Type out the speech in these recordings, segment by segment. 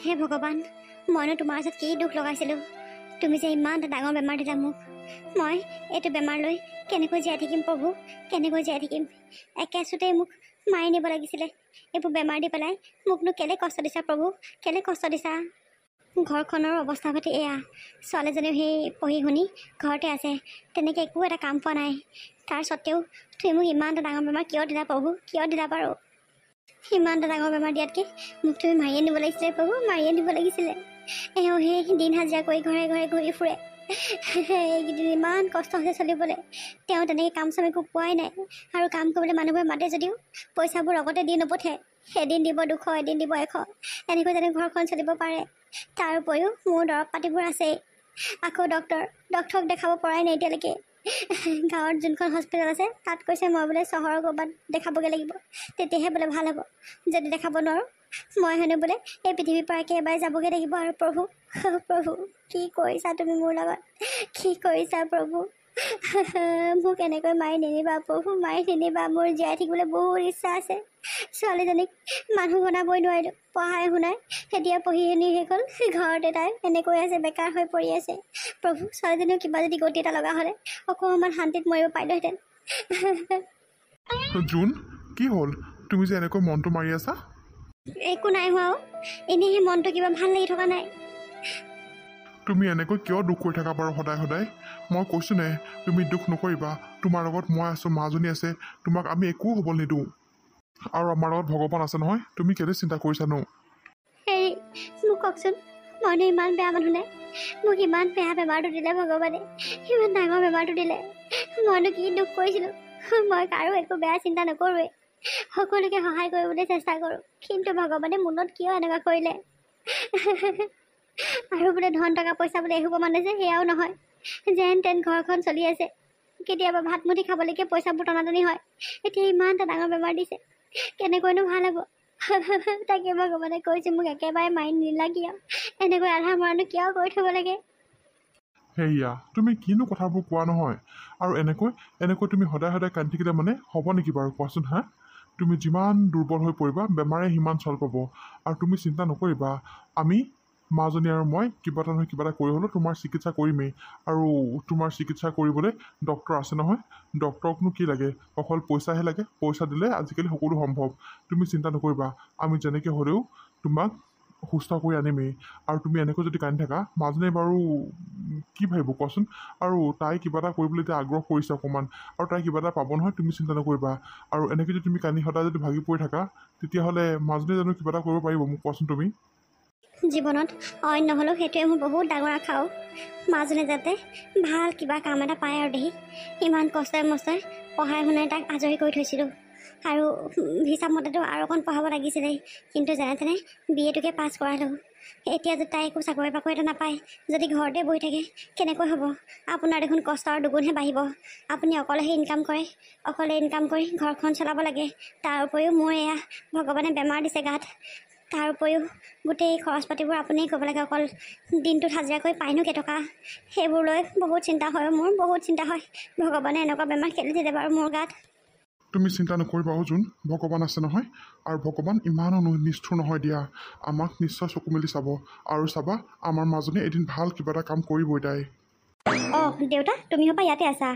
হে ভগৱান, মইনো তোমাৰ ওচৰত কি দুখ লগাইছিলোঁ। তুমি যে ইমান এটা ডাঙৰ বেমাৰ দিলা মোক। মই এইটো বেমাৰ লৈ কেনেকৈ জীয়াই থাকিম প্ৰভু, কেনেকৈ জীয়াই থাকিম। একেচোতেই মোক মাৰি নিব লাগিছিলে। এইবোৰ বেমাৰ দি পেলাই মোকনো কেলে কষ্ট দিছা প্ৰভু, কেলে কষ্ট দিছা। ঘৰখনৰ অৱস্থা পাতি এয়া, ছোৱালীজনীও সেই পঢ়ি শুনি ঘৰতে আছে, তেনেকৈ একো এটা কাম পোৱা নাই। তাৰ স্বত্তেও তুমি মোক ইমান এটা ডাঙৰ বেমাৰ কিয় দিলা প্ৰভু, কিয় দিলা বাৰু। ইমান এটা ডাঙৰ বেমাৰ দিয়াতকৈ মোক তুমি মাৰিয়ে নিব লাগিছিলে প্ৰভু, মাৰিয়ে নিব লাগিছিলে। এওঁ সেই দিন হাজিৰা কৰি ঘৰে ঘৰে ঘূৰি ফুৰে। এইকেইদিন ইমান কষ্ট হৈছে চলিবলৈ। তেওঁ তেনেকৈ কাম চাম একো পোৱাই নাই, আৰু কাম কৰিবলৈ মানুহবোৰে মাতে যদিও পইচাবোৰ লগতে দি নপঠিয়াই। এদিন দিব 200, এদিন দিব 100, এনেকৈ যেনে ঘৰখন চলিব পাৰে। তাৰ উপৰিও মোৰ দৰৱ পাতিবোৰ আছেই, আকৌ ডক্তৰক দেখাব পৰাই নাই এতিয়ালৈকে। গাঁৱত যোনখন হস্পিটেল আছে তাত কৈছে মই বোলে চহৰৰ ক'ৰবাত দেখাবগৈ লাগিব, তেতিয়াহে বোলে ভাল হ'ব। যদি দেখাব নোৱাৰোঁ মই হেনো বোলে এই পৃথিৱীৰ পৰা একেবাৰে যাবগৈ লাগিব। আৰু প্ৰভু, প্ৰভু কি কৰিছা তুমি মোৰ লগত, কি কৰিছা প্ৰভু। মোক এনেকৈ মাৰি নিনিবা প্ৰভু, মাৰি নিনিবা। মোৰ জীয়াই থাকিবলৈ বহুত ইচ্ছা আছে। ছোৱালীজনীক মানুহ বনাবই নোৱাৰিলোঁ, পঢ়াই শুনাই এতিয়া পঢ়ি শুনি শেষ হ'ল, ঘৰতে তাই এনেকৈ আছে, বেকাৰ হৈ পৰি আছে। প্ৰভু, ছোৱালীজনীও কিবা যদি গতি এটা লগা হ'লে অকণমান শান্তিত মৰিব পাৰিলোহেঁতেন। জোন, কি হ'ল? তুমি যে এনেকৈ মনটো মাৰি আছা? একো নাই হোৱা, এনেইহে মনটো কিবা ভাল লাগি থকা নাই। তুমি এনেকৈ কিয় দুখ কৰি থাকা বাৰু সদায় সদায়? মই কৈছোঁ নে তুমি দুখ নকৰিবা। তোমাৰ লগত মই আছোঁ, মাজনী আছে, তোমাক আমি একো হ'ব নিদিওঁ। আৰু আমাৰ লগত ভগৱান আছে নহয়, তুমি কেলৈ চিন্তা কৰিছানো? হেৰি, মোক কওকচোন, মইনো ইমান বেয়া মানুহ নাই। মোক ইমান বেয়া বেমাৰটো দিলে ভগৱানে, ইমান ডাঙৰ বেমাৰটো দিলে। মইনো কি দুখ কৰিছিলোঁ? মই কাৰো একো বেয়া চিন্তা নকৰোঁৱেই, সকলোকে সহায় কৰিবলৈ চেষ্টা কৰোঁ। কিন্তু ভগৱানে মনত কিয় এনেকুৱা কৰিলে? আৰু বোলে ধন টকা পইচা বোলে এসোপা মানে যে সেয়াও নহয়, যেন তেন ঘৰখন চলি আছে। কেতিয়াবা ভাত মুঠি খাবলৈকে পইচাবোৰ টনাটনি হয়। এতিয়া ইমান এটা ডাঙৰ বেমাৰ দিছে, কেনেকৈনো ভাল হ'ব। তাকে ভগৱানে কৈছে মোক একেবাৰে মাৰি নিলা কিয়, এনেকৈ আধা মৰানো কিয় কৰি থ'ব লাগে। সেয়া তুমি কিনো কথাবোৰ কোৱা নহয়। আৰু এনেকৈ তুমি সদায় সদায় কান্দি থাকিলে মানে হ'ব নেকি বাৰু কোৱাচোন? হা, তুমি যিমান দুৰ্বল হৈ পৰিবা বেমাৰে সিমান চল পাব। আৰু তুমি চিন্তা নকৰিবা, আমি মাজনী আৰু মই কিবা এটা নহয় কিবা এটা কৰি হ'লেও তোমাৰ চিকিৎসা কৰিমেই। আৰু তোমাৰ চিকিৎসা কৰিবলৈ ডক্তৰ আছে নহয়। ডক্তৰকনো কি লাগে, অকল পইচাহে লাগে। পইচা দিলে আজিকালি সকলো সম্ভৱ। তুমি চিন্তা নকৰিবা, আমি যেনেকৈ হ'লেও তোমাক সুস্থ কৰি আনিমেই। আৰু তুমি এনেকৈ যদি কান্দি থাকা, মাজনীয়ে বাৰু কি ভাবিব কোৱাচোন? আৰু তাই কিবা এটা কৰিবলৈ এতিয়া আগ্ৰহ কৰিছে অকণমান, আৰু তাই কিবা এটা পাব নহয়, তুমি চিন্তা নকৰিবা। আৰু এনেকৈ যদি তুমি কান্দি সদায় যদি ভাগি পৰি থাকা, তেতিয়াহ'লে মাজনীয়ে জানো কিবা এটা কৰিব পাৰিব? মোক কোৱাচোন তুমি। জীৱনত অইন নহ'লেও সেইটোৱে মোৰ বহুত ডাঙৰ আশাও, মাজনী যাতে ভাল কিবা কাম এটা পায়। আৰু দেখি ইমান কষ্টই মষ্টই পঢ়াই শুনাই তাক আজৰি কৰি থৈছিলোঁ। আৰু হিচাপ মতেতো আৰু অকণ পঢ়াব লাগিছিলেই, কিন্তু যেনে তেনে BA-টোকে পাছ কৰালোঁ। এতিয়া যদি তাই একো চাকৰি বাকৰি এটা নাপায়, যদি ঘৰতে বহি থাকে, কেনেকৈ হ'ব? আপোনাৰ দেখোন কষ্ট আৰু দুগুণহে বাঢ়িব। আপুনি অকলেহে ইনকাম কৰে, অকলে ইনকাম কৰি ঘৰখন চলাব লাগে। তাৰ উপৰিও মোৰ এয়া ভগৱানে বেমাৰ দিছে গাত। তাৰ উপৰিও গোটেই খৰচ পাতিবোৰ আপুনিয়ে ক'ব লাগে। অকল দিনটোত হাজিৰা কৰি পায়নো কেইটকা, সেইবোৰ লৈ বহুত চিন্তা হয়। মোৰ বহুত চিন্তা হয়, ভগৱানে এনেকুৱা বেমাৰ কেলে দিলে বাৰু মোৰ গাত। তুমি চিন্তা নকৰিবা জোন, ভগৱান আছে নহয়। আৰু ভগৱান ইমানো নিষ্ঠুৰ নহয় দিয়া, আমাক নিশ্চয় চকু মেলি চাব। আৰু চাবা, আমাৰ মাজনী এদিন ভাল কিবা এটা কাম কৰিবই তাই। অঁ দেউতা, তুমি হ'বা ইয়াতে আছা?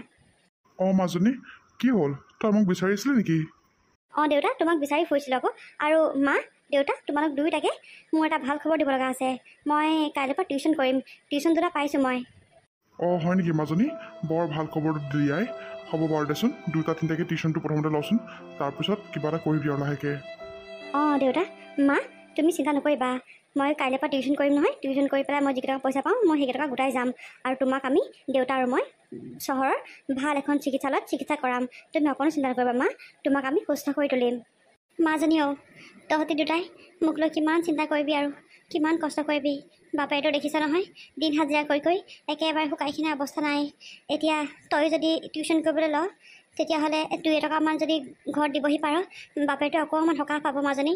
অঁ মাজনী, কি হ'ল? তই মোক বিচাৰি আছিলি নেকি? অঁ দেউতা, তোমাক বিচাৰি ফুৰিছিলোঁ আকৌ। আৰু মা, দেউতা, তোমালোক দুয়োটাকে মোৰ এটা ভাল খবৰ দিব লগা আছে। মই কাইলৈৰ পৰা টিউশ্যন কৰিম, টিউশ্যন দুটা পাইছোঁ মই। অঁ হয় নেকি মাজনী? বৰ ভাল খবৰটো দিয়াই। হ'ব বাৰু দেচোন, দুটা তিনিটাকৈ টিউশ্যনটো প্ৰথমতে লওঁচোন, তাৰপিছত কিবা এটা কৰিবি আৰু লাহেকৈ। অঁ দেউতা, মা, তুমি চিন্তা নকৰিবা। মই কাইলৈৰ পৰা টিউশ্যন কৰিম নহয়। টিউশ্যন কৰি পেলাই মই যিকেইটকা পইচা পাওঁ, মই সেইকেইটকা গোটাই যাম। আৰু তোমাক আমি, দেউতা আৰু মই, চহৰৰ ভাল এখন চিকিৎসালয়ত চিকিৎসা কৰাম। তুমি অকণো চিন্তা নকৰিবা মা, তোমাক আমি সুস্থ কৰি তুলিম। মাজনীও, তহঁতি দুটাই মোক লৈ কিমান চিন্তা কৰিবি আৰু কিমান কষ্ট কৰিবি। বাপেতো দেখিছা নহয়, দিন হাজিৰা কৰি একেবাৰে শুকাইখিনা অৱস্থা নাই। এতিয়া তই যদি টিউশ্যন কৰিবলৈ ল, তেতিয়াহ'লে 2 এটকামান যদি ঘৰত দিবহি পাৰ, বাপেতো অকণমান সকাহ পাব মাজনী।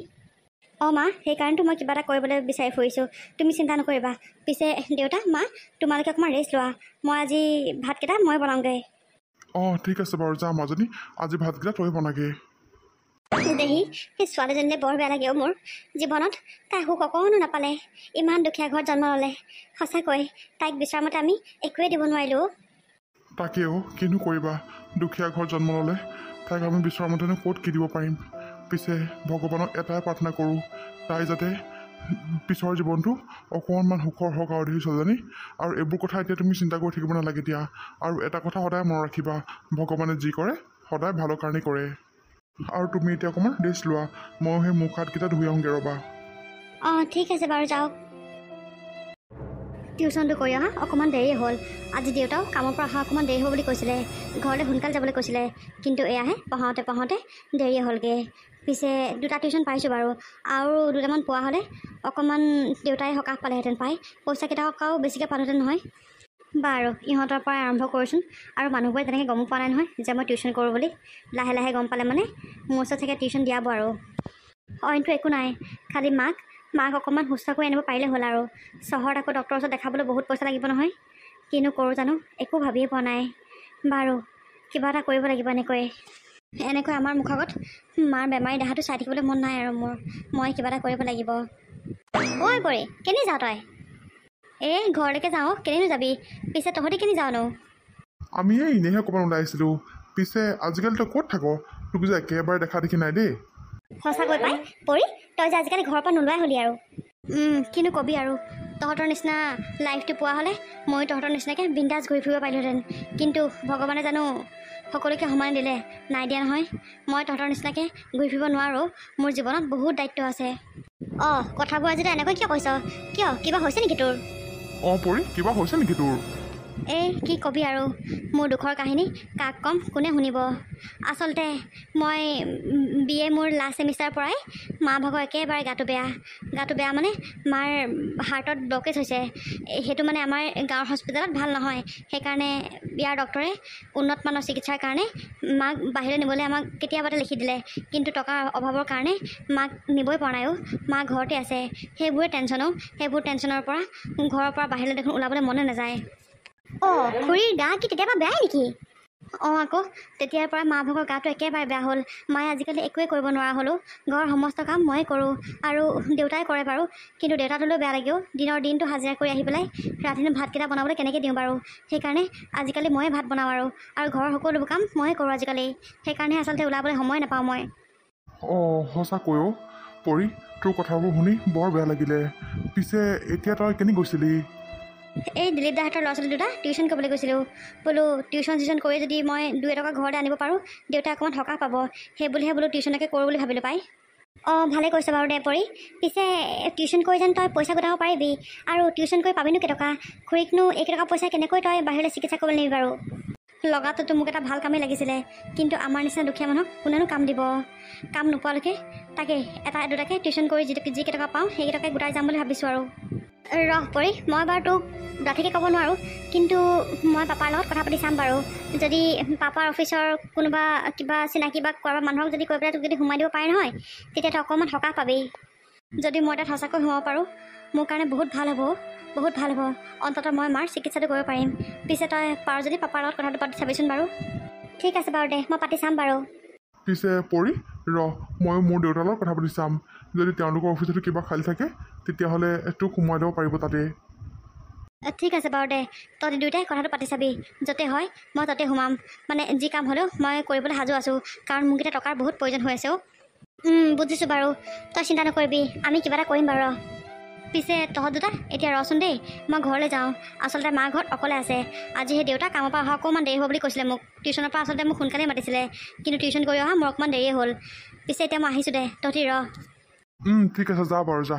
অঁ মা, সেইকাৰণেতো মই কিবা এটা কৰিবলৈ বিচাৰি ফুৰিছোঁ। তুমি চিন্তা নকৰিবা। পিছে দেউতা, মা, তোমালোকে অকণমান ৰেষ্ট লোৱা। মই আজি ভাতকেইটা মই বনাওঁগৈ। অঁ ঠিক আছে বাৰু, যা মাজনী, আজি ভাতকেইটা তই বনাগৈ। দেহি সেই ছোৱালীজনীলে বৰ বেয়া লাগে মোৰ জীৱনত তাই সুখ অকণো নাপালে ইমান দুখীয়া ঘৰত জন্ম ল'লে সঁচাকৈ তাইক বিচৰা মতে আমি একোৱে দিব নোৱাৰিলোঁ তাকেও কিনো কৰিবা দুখীয়া ঘৰত জন্ম ল'লে তাইক আমি বিচৰা মতেনো ক'ত কি দিব পাৰিম পিছে ভগৱানক এটাই প্ৰাৰ্থনা কৰোঁ তাই যাতে পিছৰ জীৱনটো অকণমান সুখৰ হওক আৰু দেহি ছোৱালীজনী আৰু এইবোৰ কথা এতিয়া তুমি চিন্তা কৰি থাকিব নালাগে এতিয়া আৰু এটা কথা সদায় মনত ৰাখিবা ভগৱানে যি কৰে সদায় ভালৰ কাৰণেই কৰে আৰু তুমি এতিয়া অকণমান ৰেষ্ট লোৱা ময়ো সেই মুখ হাতকেইটা ধুই আহোঁগৈ ৰ'বা অঁ ঠিক আছে বাৰু যাওক টিউশ্যনটো কৰি অহা অকণমান দেৰি হ'ল আজি দেউতাও কামৰ পৰা অহা অকণমান দেৰি হ'ব বুলি কৈছিলে ঘৰলৈ সোনকালে যাবলৈ কৈছিলে কিন্তু এয়াহে পঢ়াওঁতে দেৰি হ'লগৈ পিছে 2টা টিউশ্যন পাইছোঁ বাৰু আৰু 2টামান পোৱা হ'লে অকণমান দেউতাই সকাহ পালেহেঁতেন পাই পইচাকেইটকাও বেছিকৈ পালোহেঁতেন নহয় বাৰু ইহঁতৰ পৰাই আৰম্ভ কৰোঁচোন আৰু মানুহবোৰে তেনেকৈ গমো পোৱা নাই নহয় যে মই টিউশ্যন কৰোঁ বুলি লাহে লাহে গম পালে মানে মোৰ ওচৰত চাগে টিউশ্যন দিয়াব আৰু অইনটো একো নাই খালি মাক অকণমান সুস্থ কৰি আনিব পাৰিলে হ'ল আৰু চহৰত আকৌ ডক্টৰৰ ওচৰত দেখাবলৈ বহুত পইচা লাগিব নহয় কিনো কৰোঁ জানো একো ভাবিয়ে পোৱা নাই বাৰু কিবা এটা কৰিব লাগিব এনেকৈ আমাৰ মুখ আগত মাৰ বেমাৰী দেহাটো চাই থাকিবলৈ মন নাই আৰু মই কিবা এটা কৰিব লাগিব ঐ পৰি কেনি যাওঁ তই এই ঘৰলৈকে যাওঁ কেনিনো যাবি পিছে তহঁতি কেনি যাওঁনো আমি এই এনেহে অকণমান ওলাই আহিছিলোঁ পিছে আজিকালি তই ক'ত থাক তোক যে একেবাৰে দেখা দেখি নাই দেই সঁচাকৈ পাই পৰি তই যে আজিকালি ঘৰৰ পৰা নোলোৱাই হ'লি আৰু কিনো কবি আৰু তহঁতৰ নিচিনা লাইফটো পোৱা হ'লে ময়ো তহঁতৰ নিচিনাকৈ বিন্দাছ ঘূৰি ফুৰিব পাৰিলোহেঁতেন কিন্তু ভগৱানে জানো সকলোকে সমানে দিলে নাই দিয়া নহয় মই তহঁতৰ নিচিনাকৈ ঘূৰি ফুৰিব নোৱাৰোঁ মোৰ জীৱনত বহুত দায়িত্ব আছে অঁ কথাবোৰ আজি এনেকৈ কিয় কৈছ কিয় কিবা হৈছে নেকি তোৰ অঁ পৰি কিবা হৈছে নেকি তোৰ এই কি কবি আৰু মোৰ দুখৰ কাহিনী কাক ক'ম কোনে শুনিব আচলতে মই BA মোৰ লাষ্ট ছেমিষ্টাৰৰ পৰাই মা ভাগৰ একেবাৰে গাটো বেয়া মানে মাৰ হাৰ্টত ব্লকেজ হৈছে সেইটো মানে আমাৰ গাঁৱৰ হস্পিটেলত ভাল নহয় সেইকাৰণে ইয়াৰ ডক্টৰে উন্নত মানৰ চিকিৎসাৰ কাৰণে মাক বাহিৰলৈ নিবলৈ আমাক কেতিয়াবাতে লিখি দিলে কিন্তু টকাৰ অভাৱৰ কাৰণে মাক নিবই পৰা নাই মা ঘৰতে আছে সেইবোৰ টেনশ্যনৰ পৰা ঘৰৰ পৰা বাহিৰলৈ দেখোন ওলাবলৈ মনে নাযায় অঁ খুৰীৰ গা কি কেতিয়াবা বেয়াই নেকি অঁ আকৌ তেতিয়াৰ পৰা মা ভাগৰ গাটো একেবাৰে বেয়া হ'ল মায়ে আজিকালি একোৱে কৰিব নোৱাৰা হ'লোঁ ঘৰৰ সমস্ত কাম ময়ে কৰোঁ আৰু দেউতাই কৰে বাৰু কিন্তু দেউতাটোলৈও বেয়া লাগেও দিনটো হাজিৰা কৰি আহি পেলাই ৰাতিনো ভাতকেইটা বনাবলৈ কেনেকৈ দিওঁ বাৰু সেইকাৰণে আজিকালি ময়ে ভাত বনাওঁ আৰু ঘৰৰ সকলোবোৰ কাম ময়ে কৰোঁ আজিকালি সেইকাৰণে আচলতে ওলাবলৈ সময় নাপাওঁ মই অঁ সঁচাকৈও পৰি তোৰ কথাবোৰ শুনি বৰ বেয়া লাগিলে পিছে এতিয়া তই কেনি গৈছিলি এই দিলীপ দাহঁতৰ ল'ৰা ছোৱালী 2টা টিউশ্যন কৰিবলৈ গৈছিলোঁ বোলো টিউশ্যন কৰি যদি মই 2 টকা ঘৰতে আনিব পাৰোঁ দেউতাই অকণমান সকাহ পাব সেই বুলিহে বোলো টিউশ্যনকে কৰোঁ বুলি ভাবিলোঁ পাই অঁ ভালে কৈছে বাৰু দে পৰি পিছে টিউশ্যন কৰি যেন তই পইচা গোটাব পাৰিবি আৰু টিউশ্যন কৰি পাবিনো কেইটকা খুৰীকনো এইকেইটকা পইচা কেনেকৈ তই বাহিৰলৈ চিকিৎসা কৰিবলৈ নিবি বাৰু লগাটোতো মোক এটা ভাল কামেই লাগিছিলে কিন্তু আমাৰ নিচিনা দুখীয়া মানুহক কোনেনো কাম দিব কাম নোপোৱালৈকে তাকে এটা 2টাকৈ টিউশ্যন কৰি যিকেইটকা পাওঁ সেইকেইটকাই গোটাই যাম বুলি ভাবিছোঁ আৰু ৰহ পৰি মই বাৰু তোক ডাঠিকৈ ক'ব নোৱাৰোঁ কিন্তু মই পাপাৰ লগত কথা পাতি চাম বাৰু যদি পাপাৰ অফিচৰ কোনোবা কিবা চিনাকি বা কোনোবা মানুহক যদি কৈ পেলাই তোক যদি সোমাই দিব পাৰে নহয় তেতিয়া তই অকণমান সকাহ পাবি যদি মই তাত সঁচাকৈ সোমাব পাৰোঁ মোৰ কাৰণে বহুত ভাল হ'ব অন্ততঃ মই মাৰ চিকিৎসাটো কৰিব পাৰিম পিছে তই পাৰ যদি পাপাৰ লগত কথাটো পাতি চাবিচোন বাৰু ঠিক আছে বাৰু দে মই পাতি চাম বাৰু পিছে পৰি ময়ো মোৰ দেউতাৰ লগত কথা পাতি চাম যদি তেওঁলোকৰ অফিচতো কিবা খালী থাকে তেতিয়াহ'লে তোক সোমাই দিব পাৰিব তাতে ঠিক আছে বাৰু দে তহঁতি 2টাই কথাটো পাতি চাবি য'তে হয় মই তাতে সোমাম মানে যি কাম হ'লেও মই কৰিবলৈ সাজু আছোঁ কাৰণ মোক এতিয়া টকাৰ বহুত প্ৰয়োজন হৈ আছে বুজিছোঁ বাৰু তই চিন্তা নকৰিবি আমি কিবা এটা কৰিম বাৰু পিছে তহঁত 2টা এতিয়া ৰচোন দেই মই ঘৰলৈ যাওঁ আচলতে মা ঘৰত অকলে আছে আজি সেই দেউতা কামৰ পৰা অহা অকণমান দেৰি হ'ব বুলি কৈছিলে মোক টিউশ্যনৰ পৰা আচলতে মোক সোনকালে মাতিছিলে কিন্তু টিউশ্যন কৰি অহা মোৰ অকণমান দেৰিয়ে হ'ল পিছে এতিয়া মই আহিছোঁ দে তহঁতি ঠিক আছে যা বাৰু যা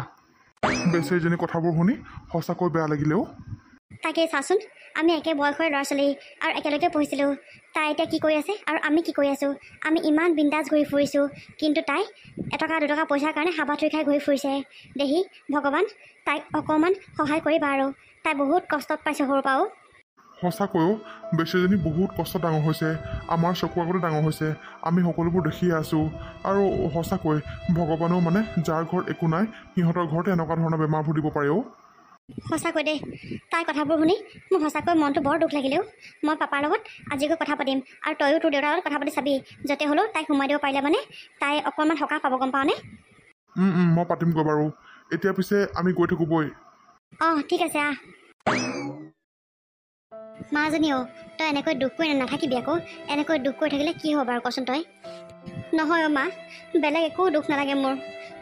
বেচেৰীজনী কথাবোৰ শুনি সঁচাকৈ বেয়া লাগিলেও তাকে চাচোন আমি একে বয়সৰ ল'ৰা ছোৱালী আৰু একেলগে পঢ়িছিলোঁ তাই এতিয়া কি কৰি আছে আৰু আমি কি কৰি আছোঁ আমি ইমান বিন্দাছ ঘূৰি ফুৰিছোঁ কিন্তু তাই 1 টকা 2 টকা পইচাৰ কাৰণে হাবাথুৰি খাই ঘূৰি ফুৰিছে দেহি ভগৱান তাইক অকণমান সহায় কৰিবা আৰু তাই বহুত কষ্টত পাইছে সৰুৰ পৰাও সঁচাকৈও বেচেৰীজনী বহুত কষ্ট ডাঙৰ হৈছে আমাৰ চকুৰ আগতে ডাঙৰ হৈছে আমি সকলোবোৰ দেখিয়ে আছোঁ আৰু সঁচাকৈ ভগৱানেও মানে যাৰ ঘৰত একো নাই সিহঁতৰ ঘৰতে এনেকুৱা ধৰণৰ বেমাৰবোৰ দিব পাৰে সঁচাকৈ দেই, তাইৰ কথাবোৰ শুনি মোৰ সঁচাকৈ মনটো বৰ দুখ লাগিলেও। মই পাপাৰ লগত আজি গৈ কথা পাতিম, আৰু তয়ো তোৰ দেউতাৰ লগত কথা পাতি চাবি। য'তে হ'লেও তাইক সোমাই দিব পাৰিলে মানে তাই অকণমান সকাহ পাব, গম পাওঁনে? মই পাতিমগৈ বাৰু। এতিয়া পিছে আমি গৈ থাকোঁগৈ। অঁ ঠিক আছে, আহ। মাজনীও তই এনেকৈ দুখ কৰি নাথাকিবি আকৌ। এনেকৈ দুখ কৰি থাকিলে কি হ'ব বাৰু কচোন তই? নহয় অ' মা, বেলেগ একো দুখ নালাগে মোৰ।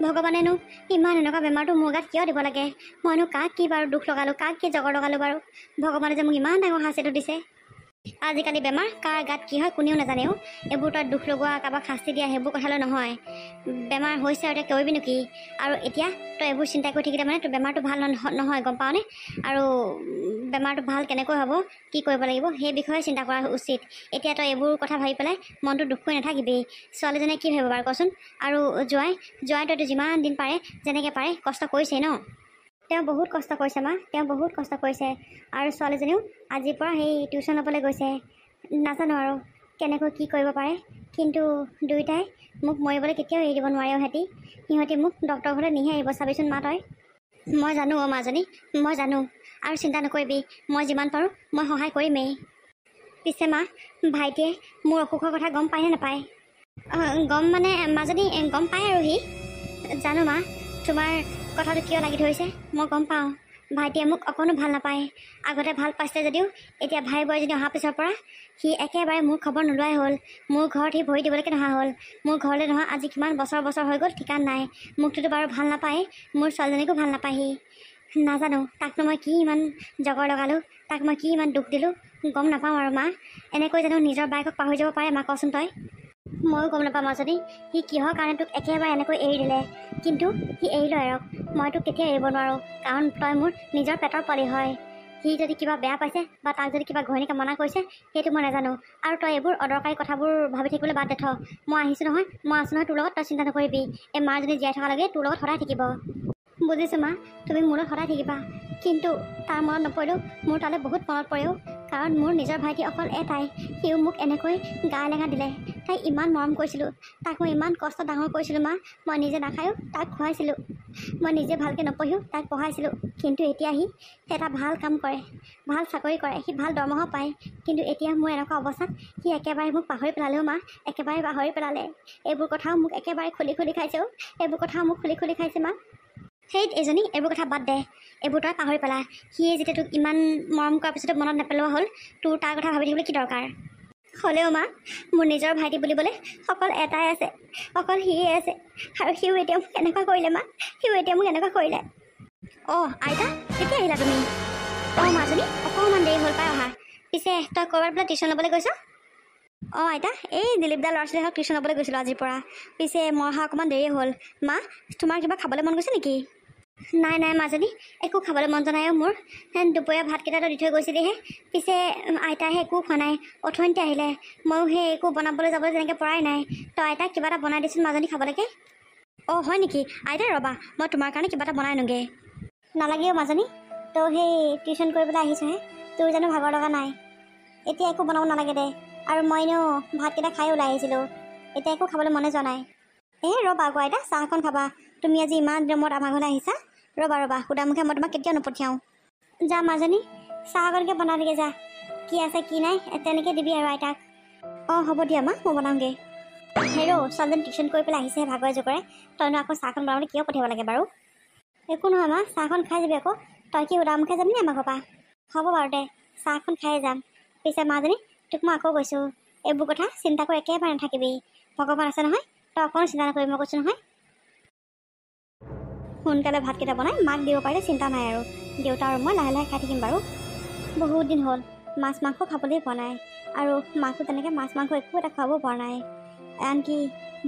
ভগৱানেনো ইমান এনেকুৱা বেমাৰটো মোৰ গাত কিয় দিব লাগে? মইনো কাক কি বাৰু দুখ লগালোঁ, কাক কি জগৰ লগালোঁ বাৰু? ভগৱানে যে মোক ইমান ডাঙৰ শাস্তিটো দিছে। আজিকালি বেমাৰ কাৰ গাত কি হয় কোনেও নাজানেও। এইবোৰ তই দুখ লগোৱা, কাৰোবাক শাস্তি দিয়া, সেইবোৰ কথালৈ নহয়। বেমাৰ হৈছে আৰু এতিয়া কৰিবিনো কি? আৰু এতিয়া তই এইবোৰ চিন্তা কৰি থাকিলে মানে তোৰ বেমাৰটো ভাল নহয়, গম পাওঁনে? আৰু বেমাৰটো ভাল কেনেকৈ হ'ব, কি কৰিব লাগিব, সেই বিষয়ে চিন্তা কৰা উচিত। এতিয়া তই এইবোৰ কথা ভাবি পেলাই মনটো দুখ কৰি নাথাকিবি। ছোৱালীজনীয়ে কি ভাবিব বাৰু কচোন? আৰু জোঁৱাইটোতো যিমান দিন পাৰে যেনেকৈ পাৰে কষ্ট কৰিছেই ন। তেওঁ বহুত কষ্ট কৰিছে মা, তেওঁ বহুত কষ্ট কৰিছে। আৰু ছোৱালীজনীও আজিৰ পৰা সেই টিউশ্যন ল'বলৈ গৈছে। নাজানো আৰু কেনেকৈ কি কৰিব পাৰে, কিন্তু দুয়োটাই মোক মৰিবলৈ কেতিয়াও এৰি দিব নোৱাৰে সিহঁতি মোক ডক্টৰৰ ঘৰলৈ নিহে আহিব, চাবিচোন মা তই। মই জানো অ' মাজনী, মই জানো। আৰু চিন্তা নকৰিবি, মই যিমান পাৰোঁ মই সহায় কৰিমেই। পিছে মা, ভাইটিয়ে মোৰ অসুখৰ কথা গম পায়নে নাপায়? গম মানে মাজনী গম পায় আৰু সি। জানো মা, তোমাৰ কথাটো কিয় লাগি ধৰিছে মই গম পাওঁ। ভাইটিয়ে মোক অকণো ভাল নাপায়। আগতে ভাল পাইছিলে যদিও এতিয়া ভাই বোৱাৰীজনী অহাৰ পিছৰ পৰা সি একেবাৰে মোৰ খবৰ নোলোৱাই হ'ল। মোৰ ঘৰত সি ভৰি দিবলৈকে নহা হ'ল। মোৰ ঘৰলৈ নহা আজি কিমান বছৰ হৈ গ'ল ঠিকান নাই। মোকটোতো বাৰু ভাল নাপায়, মোৰ ছোৱালীজনীকো ভাল নাপায় সি। নাজানো তাকনো মই কি ইমান জগৰ লগালোঁ, তাক মই কি ইমান দুখ দিলোঁ, গম নাপাওঁ আৰু মা। এনেকৈ জানো নিজৰ বায়েকক পাহৰি যাব পাৰে মা কচোন তই? ময়ো গম নাপাওঁ মাজনী, সি কিহৰ কাৰণে তোক একেবাৰে এনেকৈ এৰি দিলে। কিন্তু সি এৰিলৈ এৰক, মই তোক কেতিয়াও এৰিব নোৱাৰোঁ, কাৰণ তই মোৰ নিজৰ পেটৰ পোৱালি হয়। সি যদি কিবা বেয়া পাইছে বা তাক যদি কিবা ঘৈণীয়েকে মনা কৰিছে সেইটো মই নাজানো। আৰু তই এইবোৰ অদৰকাৰী কথাবোৰ ভাবি থাকিবলৈ বাদ দে থ। মই আহিছোঁ নহয়, মই আছোঁ নহয় তোৰ লগত, তই চিন্তা নকৰিবি। এই মাৰজনী জীয়াই থকালৈকে তোৰ লগত সদায় থাকিব। বুজিছোঁ মা, তুমি মোৰ লগত সদায় থাকিবা। কিন্তু তাৰ মনত নপৰিলেও মোৰ তালৈ বহুত মনত পৰেও, কাৰণ মোৰ নিজৰ ভাইটি অকল এটাই। সিও মোক এনেকৈ গা লেঙা দিলে। তাইক ইমান মৰম কৰিছিলোঁ, তাক মই ইমান কষ্ট ডাঙৰ কৰিছিলোঁ মা। মই নিজে নাখায়ো তাক খুৱাইছিলোঁ, মই নিজে ভালকৈ নপঢ়িও তাক পঢ়াইছিলোঁ। কিন্তু এতিয়া সি এটা ভাল কাম কৰে, ভাল চাকৰি কৰে, সি ভাল দৰমহাও পায়। কিন্তু এতিয়া মোৰ এনেকুৱা অৱস্থাত সি একেবাৰে মোক পাহৰি পেলালেও মা, একেবাৰে পাহৰি পেলালে। এইবোৰ কথাও মোক একেবাৰে খুলি খাইছেও, এইবোৰ কথাও মোক খুলি খাইছে মা। সেই এজনী এইবোৰ কথা বাদ দে, এইবোৰ তই পাহৰি পেলা। সিয়ে যেতিয়া তোক ইমান মৰম কৰাৰ পিছতো মনত নেপেলোৱা হ'ল, তোৰ তাৰ কথা ভাবি থাকিবলৈ কি দৰকাৰ? হ'লেও মা, মোৰ নিজৰ ভাইটি বুলিবলৈ অকল এটাই আছে, অকল সিয়ে আছে। আৰু সিও এতিয়া মোক এনেকুৱা কৰিলে মা, কৰিলে। অঁ আইতা, কেতিয়া আহিলা তুমি? অঁ মাজনী, অকণমান দেৰি হ'ল পাই অহা। পিছে তই ক'ৰবাত বোলে টিউশ্যন ল'বলৈ গৈছ? অঁ আইতা, এই দিলীপদাৰ ল'ৰা ছোৱালীহঁতক টিউশ্যন ল'বলৈ গৈছিলোঁ আজিৰ পৰা। পিছে মই অহা অকণমান দেৰি হ'ল। মা, তোমাৰ কিবা খাবলৈ মন গৈছে নেকি? নাই মাজনী, একো খাবলৈ মন যোৱা নাই মোৰ। দুপৰীয়া ভাতকেইটাতো দি থৈ গৈছিলিহে। পিছে আইতাহে একো খোৱা নাই, অথনিতে আহিলে। ময়ো সেই একো বনাবলৈ যাবলৈ তেনেকৈ পৰাই নাই। তই আইতাক কিবা এটা বনাই দিছিল মাজনী খাবলৈকে। অঁ হয় নেকি? আইতা ৰ'বা, মই তোমাৰ কাৰণে কিবা এটা বনাই আনোগৈ। নালাগে অ' মাজনী, তই সেই টিউশ্যন কৰি পেলাই আহিছহে, তোৰ জানো ভাগৰ লগা নাই? এতিয়া একো বনাব নালাগে দে। আৰু মই এনেও ভাতকেইটা খাই ওলাই আহিছিলোঁ, এতিয়া একো খাবলৈ মনে যোৱা নাই। ৰ'বা আকৌ আইতা, চাহ অকণ খাবা। তুমি আজি ইমান দিনৰ মূৰত আমাৰ ঘৰলৈ আহিছা। ৰ'বা, সুদামুখে মই তোমাক কেতিয়াও নপঠিয়াওঁ। যা মাজনী, চাহ অকণকৈ বনাই দিকে যা। কি আছে কি নাই তেনেকৈ দিবি আৰু আইতাক। অঁ হ'ব দিয়া মা, মই বনাওঁগৈ। ছোৱালীজনী টিউশ্যন কৰি পেলাই আহিছেহে ভাগৰে জোগৰে, তইনো আকৌ চাহখন বনাবলৈ কিয় পঠিয়াব লাগে বাৰু? একো নহয় মা, চাহখন খাই যাবি আকৌ। তই কি সুদামুখে যাবি নে আমাৰ ঘৰৰ পৰা? হ'ব বাৰু দে, চাহখন খায়ে যাম। পিছে মাজনী, তোক মই আকৌ কৈছোঁ, এইবোৰ কথা চিন্তা কৰি একেবাৰে নাথাকিবি। ভগৱান আছে নহয়, তই অকণো চিন্তা নকৰিবি, মই কৈছোঁ নহয়। সোনকালে ভাতকেইটা বনাই মাক দিব পাৰিলে চিন্তা নাই আৰু। দেউতা আৰু মই লাহে লাহে খাই থাকিম বাৰু। বহুত দিন হ'ল মাছ মাংস খাবলৈ পোৱা নাই, আৰু মাকো তেনেকৈ মাছ মাংস একো এটা খুৱাব পৰা নাই, আনকি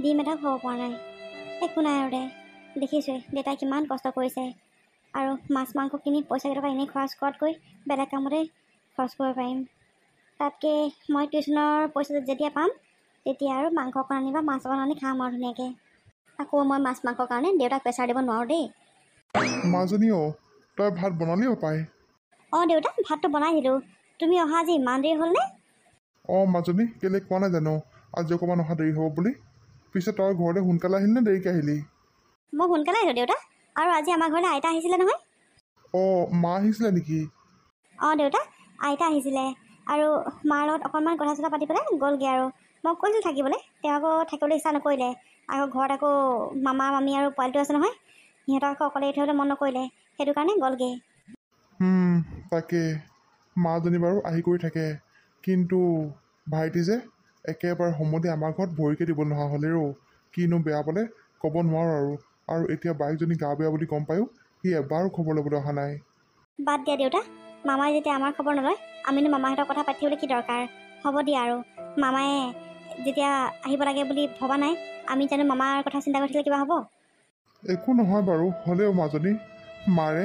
ডিম এটাও খুৱাব পৰা নাই। একো নাই আৰু দে, দেখিছোঁৱে দেউতাই কিমান কষ্ট কৰিছে। আৰু মাছ মাংস কিনি পইচাকেইটকা এনেই খৰচ কৰাতকৈ বেলেগ কামতে খৰচ কৰিব পাৰিম। তাতকৈ মই টিউশ্যনৰ পইচা যেতিয়া পাম তেতিয়া আৰু মাংস অকণ আনি বা মাছ অকণ আনি খাম আৰু ধুনীয়াকৈ। আকৌ মই মাছ মাংসৰ কাৰণে দেউতাক প্ৰেছাৰ দিব নোৱাৰোঁ দেই। মাজনী তই ভাত বনালি পাই? অঁ দেউতা, ভাতটো বনাই দিলোঁ। তুমি অহা আজি ইমান দেৰি হ'লনে? অঁ মাজনী, কেলৈ কোৱা নাই জানো আজি অকণমান অহা দেৰি হ'ব বুলি। পিছে তই ঘৰলৈ সোনকালে আহিলি নে দেৰিকৈ আহিলি? মই সোনকালে আহিলোঁ দেউতা, আৰু আজি আমাৰ ঘৰলৈ আইতা আহিছিলে নহয়। অঁ মা আহিছিলে নেকি? অঁ দেউতা, আইতা আহিছিলে আৰু মাৰ লগত অকণমান কথা চথা পাতি পেলাই গ'লগৈ আৰু মই কৈছিলোঁ থাকিবলৈ, তেওঁ আকৌ থাকিবলৈ ইচ্ছা নকৰিলে। আকৌ ঘৰত আকৌ মামা মামী আৰু পোৱালিটো আছে নহয়, সিহঁতক আকৌ অকলে এৰি থৈ মন নকৰিলে, সেইটো কাৰণে গ'লগৈ। তাকে মাজনী বাৰু আহি কৰি থাকে, কিন্তু ভাইটি যে একেবাৰে সময়তে আমাৰ ঘৰত ভৰিকে দিব নহা হ'লে কিনো বেয়া পালে ক'ব নোৱাৰোঁ আৰু এতিয়া বাইকজনী গা বেয়া বুলি গম পায়ো সি এবাৰো খবৰ ল'বলৈ অহা নাই। বাদ দিয়া দেউতা, মামাই যেতিয়া আমাৰ খবৰ নলয় আমিনো মামাহঁতৰ কথা পাতিবলৈ কি দৰকাৰ। হ'ব দিয়া আৰু, মামাই যেতিয়া আহিব লাগে বুলি ভবা নাই, আমি জানো মামাৰ কথা চিন্তা কৰি থাকিলে কিবা হ'ব? একো নহয় বাৰু, হ'লেও মাজনী মাৰে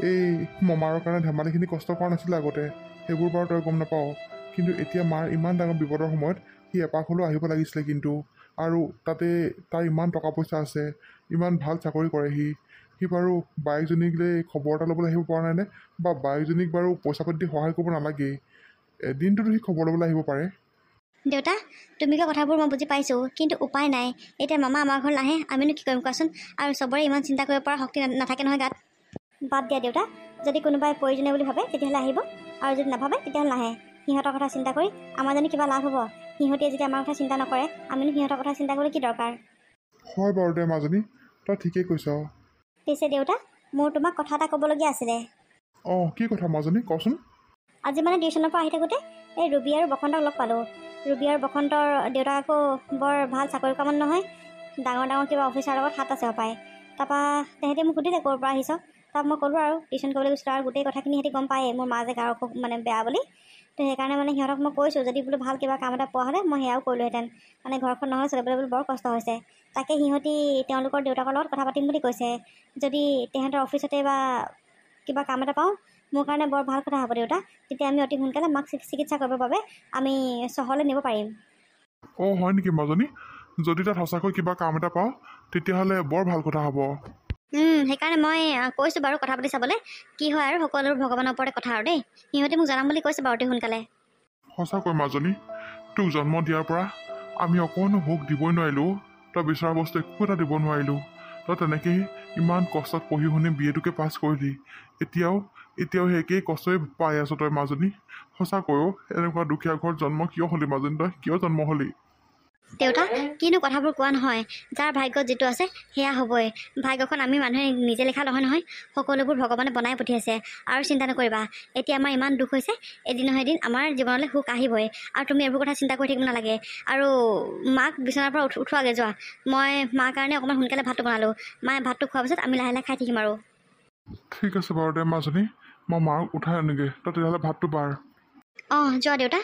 এই মমাৰৰ কাৰণে ধেমালিখিনি কষ্ট কৰা নাছিলে আগতে, সেইবোৰ বাৰু তই গম নাপাওঁ। কিন্তু এতিয়া মাৰ ইমান ডাঙৰ বিপদৰ সময়ত সি এপাক হ'লেও আহিব লাগিছিলে কিন্তু। আৰু তাতে তাৰ ইমান টকা পইচা আছে, ইমান ভাল চাকৰি কৰে সি বাৰু বাইকজনীকলৈ খবৰ এটা ল'বলৈ আহিব পৰা নাইনে? বা বাইকজনীক বাৰু পইচা পাতি দি সহায় কৰিব নালাগেই, এদিনটোতো সি খবৰ ল'বলৈ আহিব পাৰে। দেউতা, তুমি কোৱা কথাবোৰ মই বুজি পাইছোঁ, কিন্তু উপায় নাই। এতিয়া মামা আমাৰ ঘৰত নাহে, আমিনো কি কৰিম কোৱাচোন? আৰু চবৰে ইমান চিন্তা কৰিব পৰা শক্তি নাথাকে নহয় গাত। বাদ দিয়া দেউতা, যদি কোনোবাই প্ৰয়োজনীয় বুলি ভাবে তেতিয়াহ'লে আহিব, আৰু যদি নাভাবে তেতিয়াহ'লে নাহে। সিহঁতৰ কথা চিন্তা কৰি আমাৰ জানো কিবা লাভ হ'ব? সিহঁতে যেতিয়া আমাৰ কথা চিন্তা নকৰে, আমিনো সিহঁতৰ কথা চিন্তা কৰি কি দৰকাৰ? হয় বাৰু দে মাজনী, তই ঠিকেই কৈছ। পিছে দেউতা, মোৰ তোমাক কথা এটা ক'বলগীয়া আছিলে। অঁ কি কথা মাজনী, কচোন। আজি মানে টিউশ্যনৰ পৰা আহি থাকোঁতে এই ৰুবি আৰু বসন্তক লগ পালোঁ। ৰুবি আৰু বসন্তৰ দেউতাক আকৌ বৰ ভাল চাকৰি কৰা মানুহ নহয়, ডাঙৰ ডাঙৰ কিবা অফিচাৰৰ লগত হাত আছে হপায়। তাৰপৰা তেহেঁতি মোক সুধিলে ক'ৰ পৰা আহিছ। তাত মই ক'লোঁ আৰু টিউশ্যন কৰিবলৈ গৈছিলোঁ, আৰু গোটেই কথাখিনি সিহঁতি গম পায়েই মোৰ মা যে গাৰ অসুখ মানে বেয়া বুলি। তো সেইকাৰণে মানে সিহঁতক মই কৈছোঁ যদি বোলো ভাল কিবা কাম এটা পোৱা হ'লে মই সেয়াও কৰিলোঁহেঁতেন, মানে ঘৰখন নহ'লে চলিবলৈ বোলো বৰ কষ্ট হৈছে। তাকে সিহঁতি তেওঁলোকৰ দেউতাকৰ লগত কথা পাতিম বুলি কৈছে, যদি তেহেঁতৰ অফিচতে বা কিবা কাম এটা পাওঁ মোৰ কাৰণে বৰ ভাল কথা হ'ব দেউতা। তেতিয়া আমি অতি সোনকালে মাক চিকিৎসা কৰিবৰ বাবে আমি চহৰলৈ নিব পাৰিম। অঁ হয় নেকি মাজনী? যদি তাত সঁচাকৈ কিবা কাম এটা পাওঁ তেতিয়াহ'লে বৰ ভাল কথা হ'ব। সেইকাৰণে মই কৈছোঁ বাৰু কথা পাতি চাবলৈ, কি হয় আৰু সকলোবোৰ ভগৱানৰ ওপৰতে কথা আৰু দেই। সিহঁতে মোক জনাম বুলি কৈছে বাৰু অতি সোনকালে। সঁচাকৈ মাজনী, তোক জন্ম দিয়াৰ পৰা আমি অকণো সুখ দিবই নোৱাৰিলোঁ, তই বিচৰা বস্তু একো এটা দিব নোৱাৰিলোঁ। তই তেনেকেই ইমান কষ্টত পঢ়ি শুনি BA-টোকে পাছ কৰিলি, এতিয়াও সেই একেই কষ্টই পাই আছ তই মাজনী। সঁচাকৈও এনেকুৱা দুখীয়া ঘৰত জন্ম কিয় হ'লি মাজনী, তই কিয় জন্ম হ'লি? দেউতা, কিনো কথাবোৰ কোৱা নহয়, যাৰ ভাগ্যত যিটো আছে সেয়া হ'বই। ভাগ্যখন আমি মানুহে নিজে লিখা নহয়, সকলোবোৰ ভগৱানে বনাই পঠিয়াইছে। আৰু চিন্তা নকৰিবা, এতিয়া আমাৰ ইমান দুখ হৈছে, এদিন নহয় এদিন আমাৰ জীৱনলৈ সুখ আহিবই। আৰু তুমি এইবোৰ কথা চিন্তা কৰি থাকিব নালাগে। আৰু মাক বিচনাৰ পৰা উঠোৱাগৈ যোৱা, মই মাৰ কাৰণে অকণমান সোনকালে ভাতটো বনালোঁ। মায়ে ভাতটো খোৱাৰ পিছত আমি লাহে লাহে খাই থাকিম আৰু। ঠিক আছে বাৰু দে মাজনী, মই মাক উঠাই আনোগৈ, তই তেতিয়াহ'লে ভাতটো বাঢ়। অঁ যোৱা দেউতা।